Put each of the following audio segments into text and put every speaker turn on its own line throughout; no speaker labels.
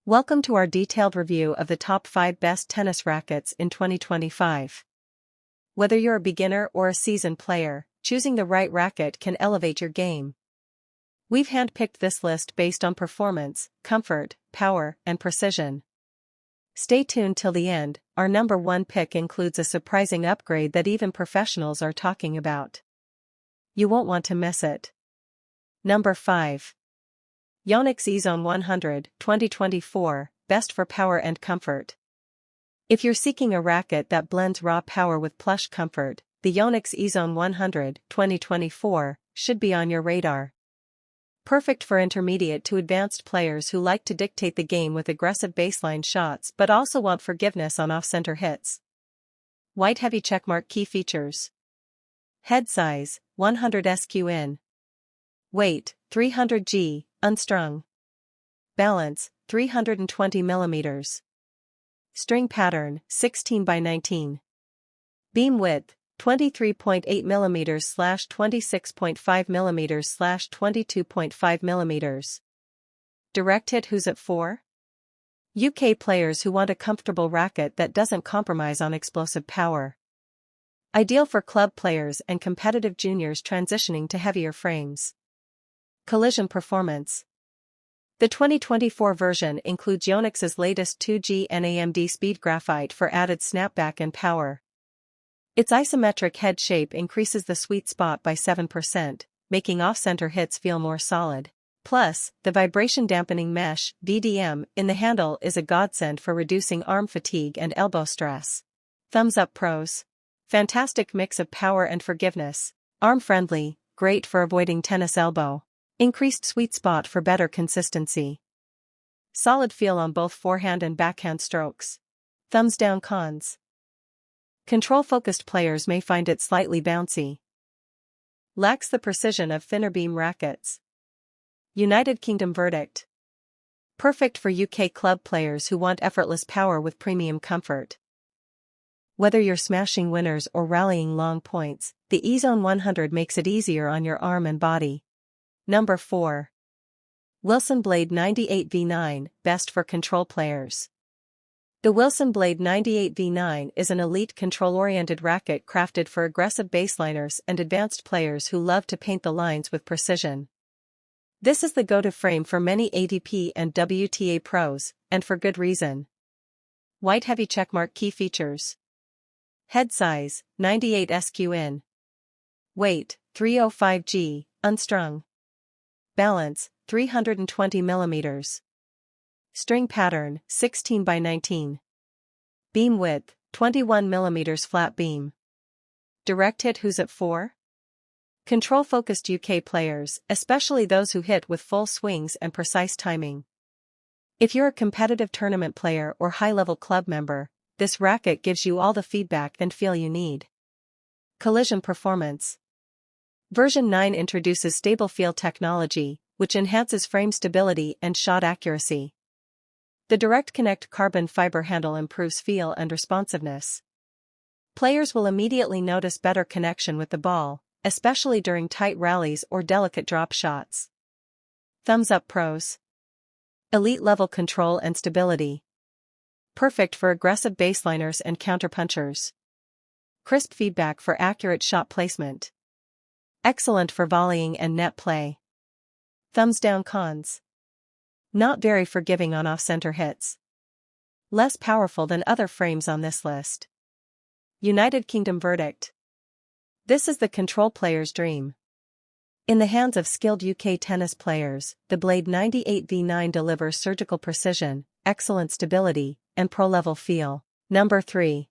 Welcome to our detailed review of the top 5 best tennis rackets in 2025. Whether you're a beginner or a seasoned player, choosing the right racket can elevate your game. We've handpicked this list based on performance, comfort, power, and precision. Stay tuned till the end. Our number 1 pick includes a surprising upgrade that even professionals are talking about. You won't want to miss it. Number 5. Yonex Ezone 100, 2024, best for power and comfort. If you're seeking a racket that blends raw power with plush comfort, the Yonex Ezone 100, 2024, should be on your radar. Perfect for intermediate to advanced players who like to dictate the game with aggressive baseline shots but also want forgiveness on off-center hits. White heavy checkmark key features. Head size, 100 SQN. Weight, 300 g, unstrung. Balance, 320 mm. String pattern, 16 by 19. Beam width, 23.8 mm / 26.5 mm / 22.5 mm. Direct hit. Who's it for? UK players who want a comfortable racket that doesn't compromise on explosive power. Ideal for club players and competitive juniors transitioning to heavier frames. Collision performance. The 2024 version includes Yonex's latest 2G NAMD speed graphite for added snapback and power. Its isometric head shape increases the sweet spot by 7%, making off-center hits feel more solid. Plus, the vibration dampening mesh (VDM) in the handle is a godsend for reducing arm fatigue and elbow stress. Thumbs up pros. Fantastic mix of power and forgiveness. Arm-friendly, great for avoiding tennis elbow. Increased sweet spot for better consistency. Solid feel on both forehand and backhand strokes. Thumbs down. Cons. Control-focused players may find it slightly bouncy. Lacks the precision of thinner beam rackets. United Kingdom verdict. Perfect for UK club players who want effortless power with premium comfort. Whether you're smashing winners or rallying long points, the Ezone 100 makes it easier on your arm and body. Number 4. Wilson Blade 98 V9, best for control players. The Wilson Blade 98 V9 is an elite control-oriented racket crafted for aggressive baseliners and advanced players who love to paint the lines with precision. This is the go-to frame for many ATP and WTA pros, and for good reason. White heavy checkmark key features. Head size, 98 SQN. Weight, 305 g, unstrung. Balance, 320 mm. String pattern, 16 by 19. Beam width, 21 mm flat beam. Direct hit. Who's it for? Control-focused UK players, especially those who hit with full swings and precise timing. If you're a competitive tournament player or high-level club member, this racket gives you all the feedback and feel you need. Collision performance. Version 9 introduces stable feel technology, which enhances frame stability and shot accuracy. The Direct Connect carbon fiber handle improves feel and responsiveness. Players will immediately notice better connection with the ball, especially during tight rallies or delicate drop shots. Thumbs up pros. Elite level control and stability. Perfect for aggressive baseliners and counterpunchers. Crisp feedback for accurate shot placement. Excellent for volleying and net play. Thumbs down. Cons. Not very forgiving on off-center hits. Less powerful than other frames on this list. United Kingdom verdict. This is the control player's dream. In the hands of skilled UK tennis players, the Blade 98 V9 delivers surgical precision, excellent stability, and pro-level feel. Number 3.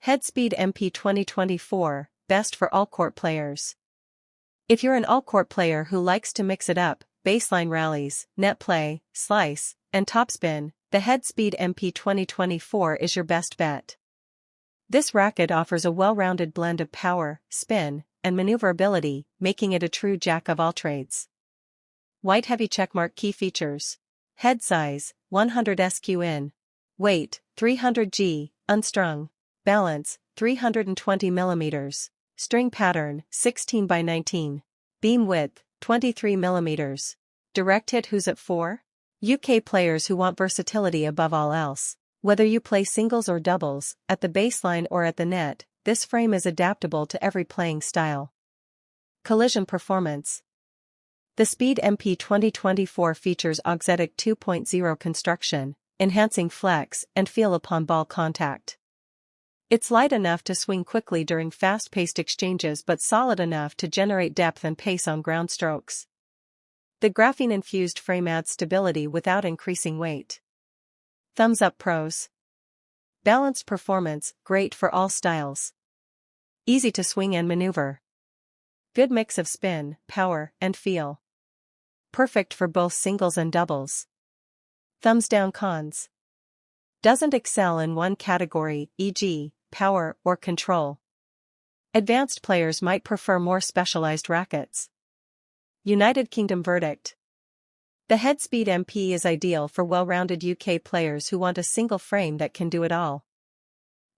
Headspeed MP 2024, best for all-court players. If you're an all-court player who likes to mix it up, baseline rallies, net play, slice, and topspin, the Headspeed MP 2024 is your best bet. This racket offers a well-rounded blend of power, spin, and maneuverability, making it a true jack-of-all-trades. White heavy checkmark key features. Head size, 100 SQN. Weight, 300 g, unstrung. Balance, 320 mm. String pattern, 16 by 19. Beam width, 23 mm. Direct hit. Who's it for? UK players who want versatility above all else. Whether you play singles or doubles, at the baseline or at the net, this frame is adaptable to every playing style. Collision performance. The Speed MP 2024 features Auxetic 2.0 construction, enhancing flex and feel upon ball contact. It's light enough to swing quickly during fast-paced exchanges but solid enough to generate depth and pace on ground strokes. The graphene-infused frame adds stability without increasing weight. Thumbs up pros. Balanced performance, great for all styles. Easy to swing and maneuver. Good mix of spin, power, and feel. Perfect for both singles and doubles. Thumbs down cons. Doesn't excel in one category, e.g., power or control. Advanced players might prefer more specialized rackets. United Kingdom verdict. The Headspeed MP is ideal for well-rounded UK players who want a single frame that can do it all.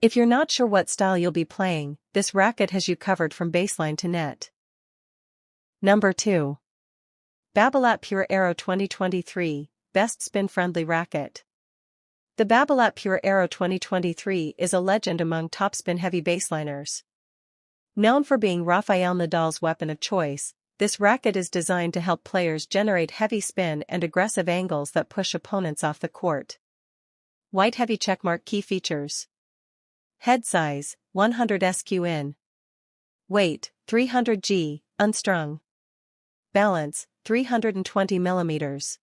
If you're not sure what style you'll be playing, this racket has you covered from baseline to net. Number 2. Babolat Pure Aero 2023, Best Spin-Friendly Racket. The Babolat Pure Aero 2023 is a legend among topspin-heavy baseliners. Known for being Rafael Nadal's weapon of choice, this racket is designed to help players generate heavy spin and aggressive angles that push opponents off the court. White heavy checkmark key features. Head size, 100 SQN. Weight, 300 g, unstrung. Balance, 320 mm.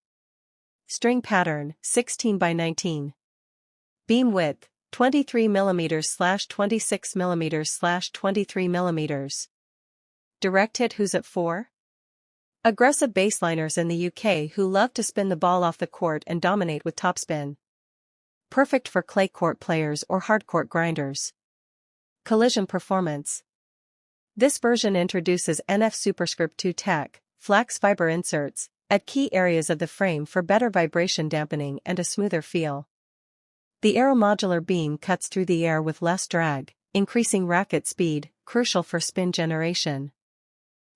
String pattern, 16 by 19. Beam width, 23 mm / 26 mm / 23 mm. Direct hit. Who's it for? Aggressive baseliners in the UK who love to spin the ball off the court and dominate with topspin. Perfect for clay court players or hardcourt grinders. Collision performance. This version introduces NF Superscript 2 tech, flax fiber inserts, at key areas of the frame for better vibration dampening and a smoother feel. The Aero modular beam cuts through the air with less drag, increasing racket speed, crucial for spin generation.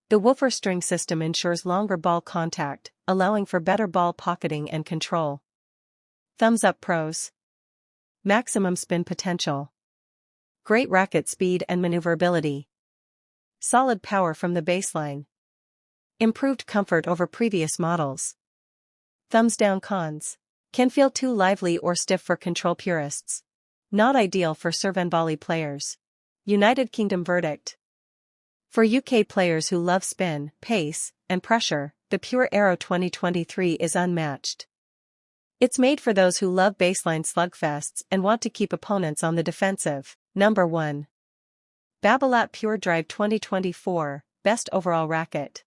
The woofer string system ensures longer ball contact, allowing for better ball pocketing and control. Thumbs up pros. Maximum spin potential. Great racket speed and maneuverability. Solid power from the baseline. Improved comfort over previous models. Thumbs down cons. Can feel too lively or stiff for control purists. Not ideal for serve and volley players. United Kingdom verdict. For UK players who love spin, pace, and pressure, the Pure Aero 2023 is unmatched. It's made for those who love baseline slugfests and want to keep opponents on the defensive. Number 1. Babolat Pure Drive 2024, Best Overall Racket.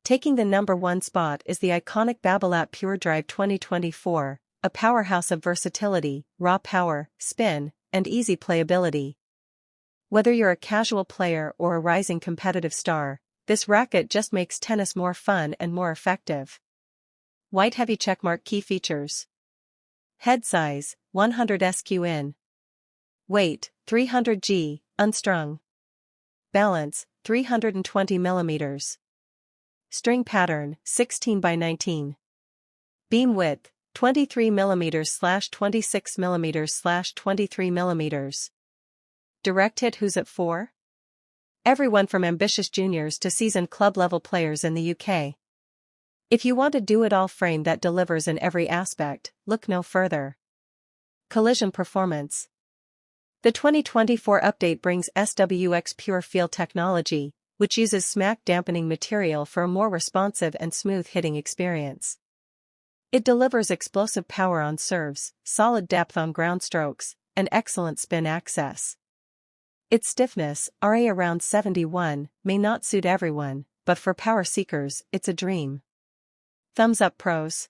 Taking the number 1 spot is the iconic Babolat Pure Drive 2024, a powerhouse of versatility, raw power, spin, and easy playability. Whether you're a casual player or a rising competitive star, this racket just makes tennis more fun and more effective. White heavy checkmark key features. Head size, 100 SQN. Weight, 300 g, unstrung. Balance, 320 mm. String pattern, 16 by 19. Beam width, 23 mm / 26 mm / 23 mm. Direct hit. Who's it for? Everyone from ambitious juniors to seasoned club-level players in the UK. If you want a do-it-all frame that delivers in every aspect, look no further. Collision performance. The 2024 update brings SWX Pure Feel technology, which uses smack dampening material for a more responsive and smooth hitting experience. It delivers explosive power on serves, solid depth on ground strokes, and excellent spin access. Its stiffness, RA around 71, may not suit everyone, but for power seekers, it's a dream. Thumbs up pros.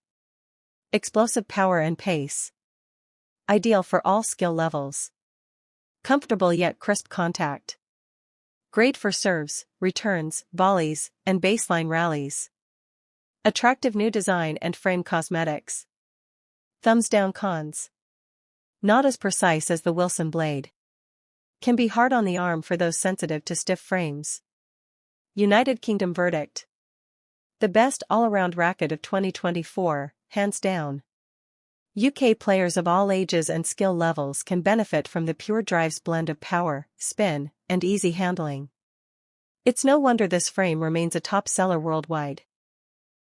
Explosive power and pace. Ideal for all skill levels. Comfortable yet crisp contact. Great for serves, returns, volleys, and baseline rallies. Attractive new design and frame cosmetics. Thumbs down cons. Not as precise as the Wilson blade. Can be hard on the arm for those sensitive to stiff frames. United Kingdom verdict. The best all-around racket of 2024, hands down. UK players of all ages and skill levels can benefit from the Pure Drive's blend of power, spin, and easy handling. It's no wonder this frame remains a top seller worldwide.